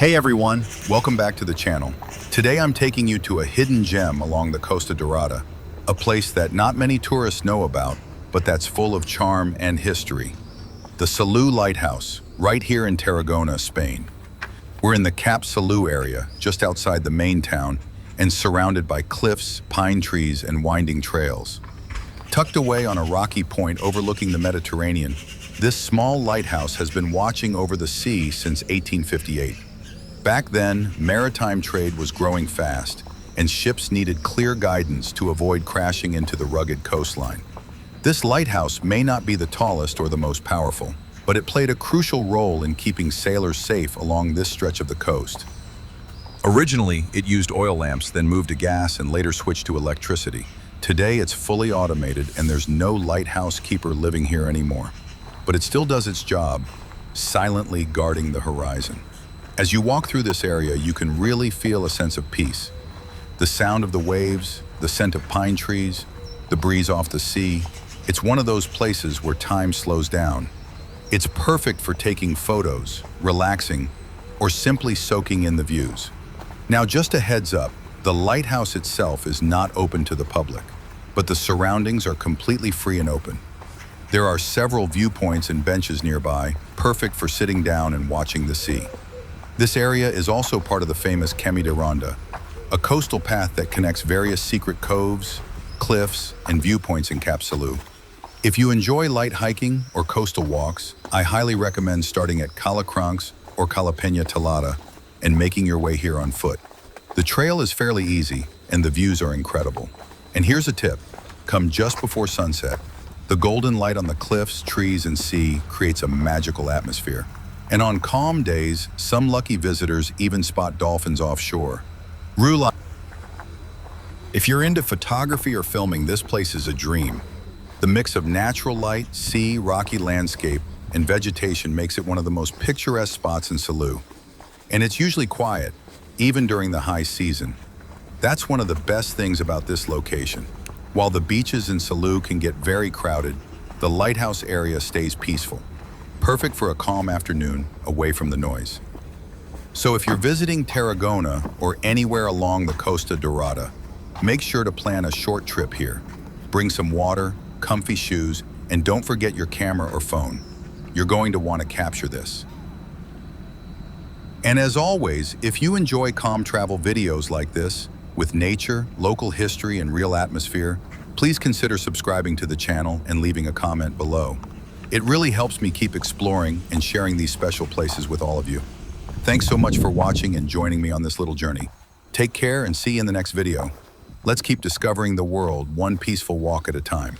Hey everyone, welcome back to the channel. Today I'm taking you to a hidden gem along the Costa Dorada, a place that not many tourists know about, but that's full of charm and history. The Salou Lighthouse, right here in Tarragona, Spain. We're in the Cap Salou area, just outside the main town, and surrounded by cliffs, pine trees, and winding trails. Tucked away on a rocky point overlooking the Mediterranean, this small lighthouse has been watching over the sea since 1858. Back then, maritime trade was growing fast, and ships needed clear guidance to avoid crashing into the rugged coastline. This lighthouse may not be the tallest or the most powerful, but it played a crucial role in keeping sailors safe along this stretch of the coast. Originally, it used oil lamps, then moved to gas and later switched to electricity. Today, it's fully automated and there's no lighthouse keeper living here anymore. But it still does its job, silently guarding the horizon. As you walk through this area, you can really feel a sense of peace. The sound of the waves, the scent of pine trees, the breeze off the sea. It's one of those places where time slows down. It's perfect for taking photos, relaxing, or simply soaking in the views. Now, just a heads up, the lighthouse itself is not open to the public, but the surroundings are completely free and open. There are several viewpoints and benches nearby, perfect for sitting down and watching the sea. This area is also part of the famous Camí de Ronda, a coastal path that connects various secret coves, cliffs, and viewpoints in Cap Salou. If you enjoy light hiking or coastal walks, I highly recommend starting at Cala Crancs or Cala Peña Talada and making your way here on foot. The trail is fairly easy and the views are incredible. And here's a tip, come just before sunset. The golden light on the cliffs, trees, and sea creates a magical atmosphere. And on calm days, some lucky visitors even spot dolphins offshore. If you're into photography or filming, this place is a dream. The mix of natural light, sea, rocky landscape, and vegetation makes it one of the most picturesque spots in Salou. And it's usually quiet, even during the high season. That's one of the best things about this location. While the beaches in Salou can get very crowded, the lighthouse area stays peaceful. Perfect for a calm afternoon, away from the noise. So if you're visiting Tarragona or anywhere along the Costa Dorada, make sure to plan a short trip here. Bring some water, comfy shoes, and don't forget your camera or phone. You're going to want to capture this. And as always, if you enjoy calm travel videos like this, with nature, local history, and real atmosphere, please consider subscribing to the channel and leaving a comment below. It really helps me keep exploring and sharing these special places with all of you. Thanks so much for watching and joining me on this little journey. Take care and see you in the next video. Let's keep discovering the world one peaceful walk at a time.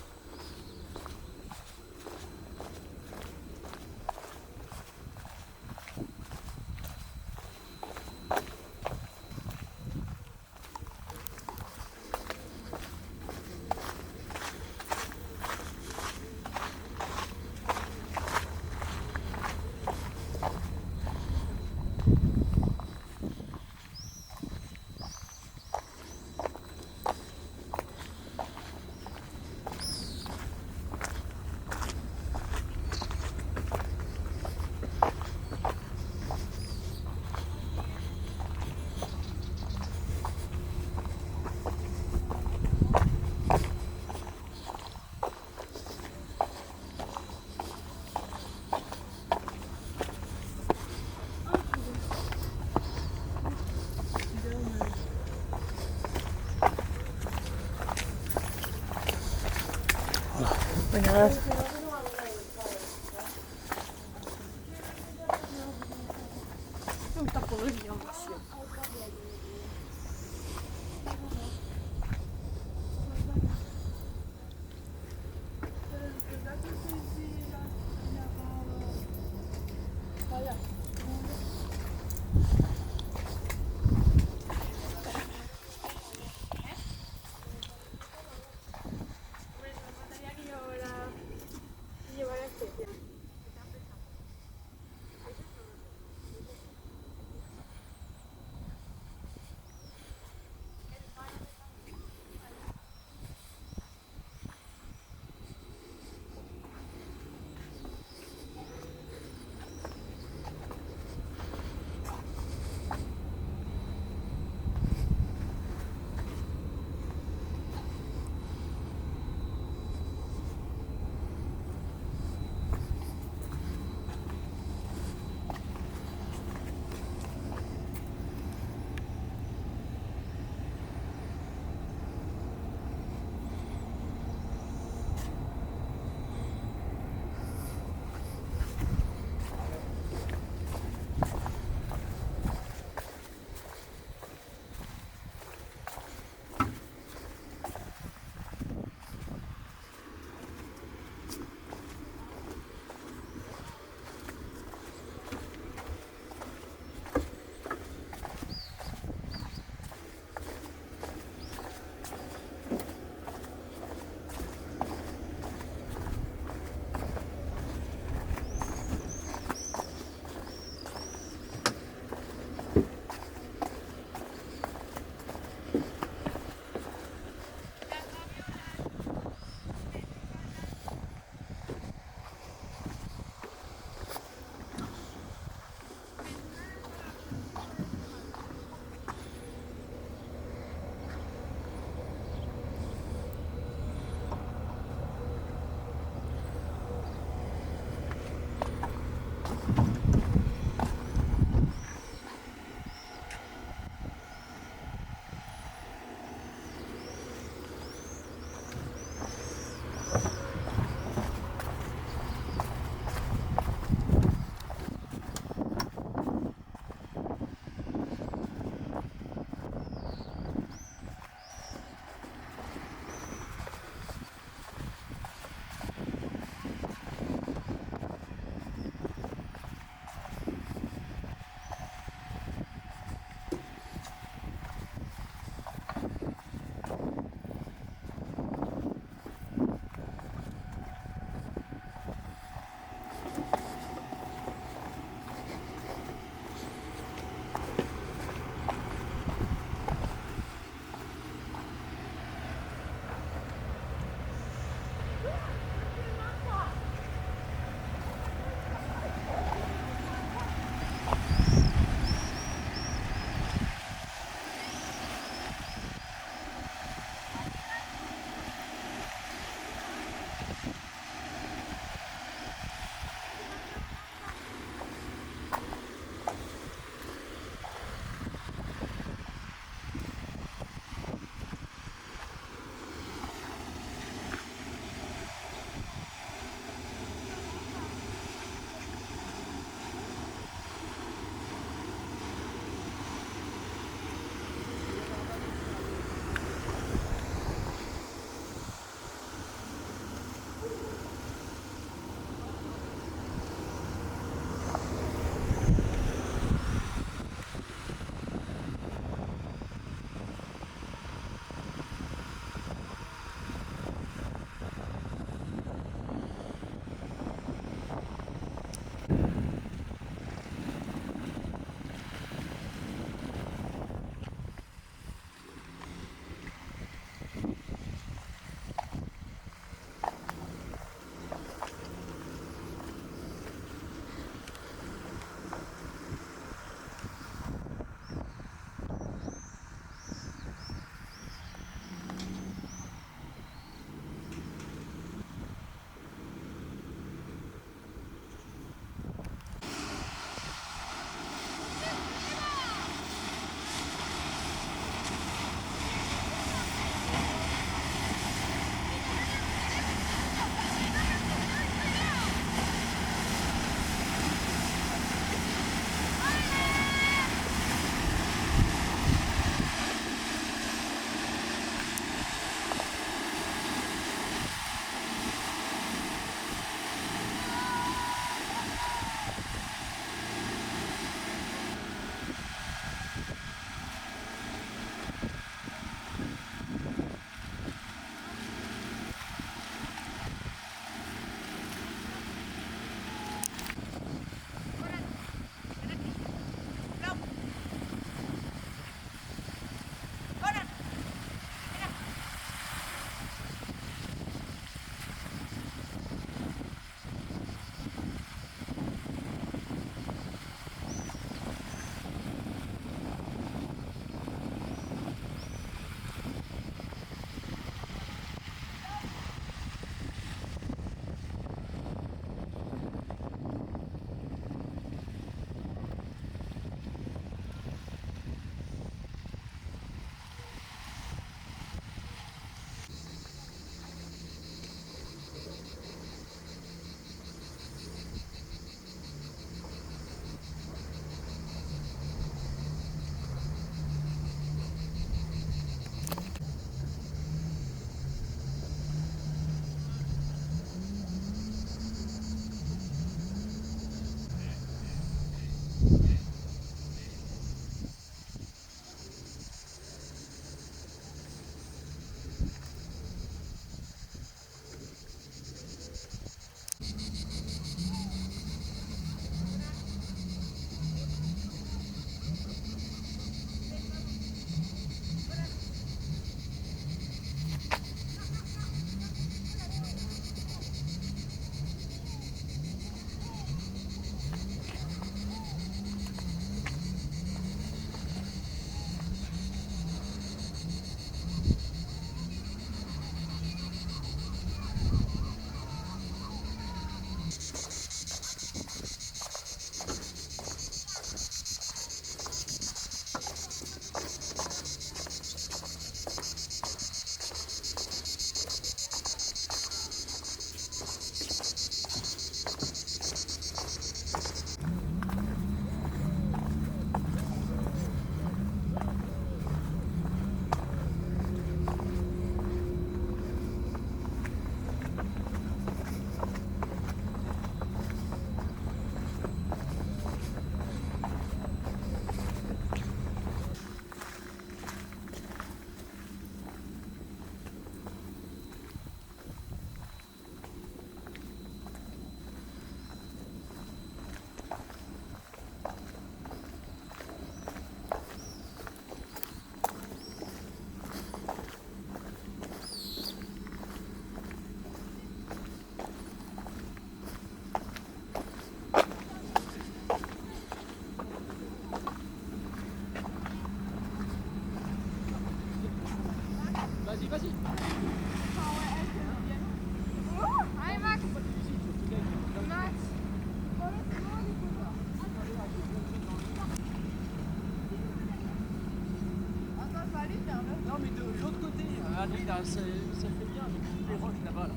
Non, mais de l'autre côté, allez, là, ça fait bien avec toutes les roches là-bas. Là.